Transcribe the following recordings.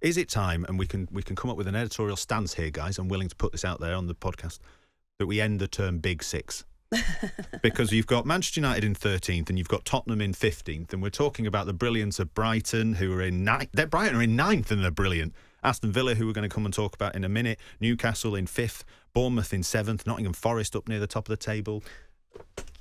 Is it time, and we can come up with an editorial stance here, guys, I'm willing to put this out there on the podcast, that we end the term Big Six? Because you've got Manchester United in 13th and you've got Tottenham in 15th, and we're talking about the brilliance of Brighton, who are in ninth. Brighton are in 9th and they're brilliant. Aston Villa, who we're going to come and talk about in a minute. Newcastle in 5th. Bournemouth in 7th. Nottingham Forest up near the top of the table.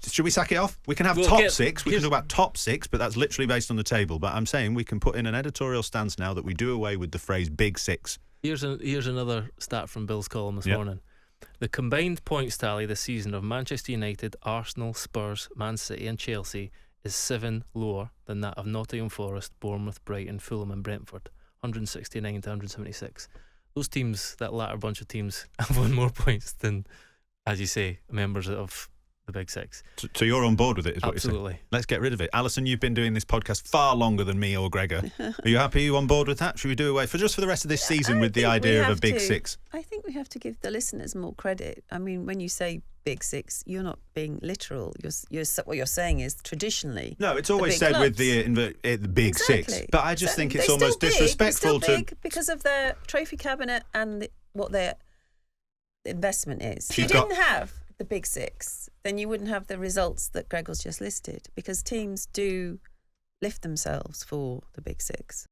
Should we sack it off? We can have top six. We can talk about top six, but that's literally based on the table. But I'm saying we can put in an editorial stance now that we do away with the phrase Big Six. Here's another stat from Bill's column this morning. The combined points tally this season of Manchester United, Arsenal, Spurs, Man City and Chelsea is 7 lower than that of Nottingham Forest, Bournemouth, Brighton, Fulham and Brentford. 169 to 176. Those teams, that latter bunch of teams, have won more points than, as you say, members of the Big Six. So you're on board with it, is what you're saying? Absolutely. Let's get rid of it. Alison, you've been doing this podcast far longer than me or Gregor. Are you happy? Are you on board with that? Should we do away for the rest of this season with the idea of a Big Six? I think we have to give the listeners more credit. I mean, when you say Big Six, you're not being literal. What you're saying is traditionally. No, it's always said clubs. With the Big Six. But I just think it's almost disrespectful to because of their trophy cabinet and what their investment is. If you didn't have the Big Six, then you wouldn't have the results that Gregor's just listed, because teams do lift themselves for the Big Six.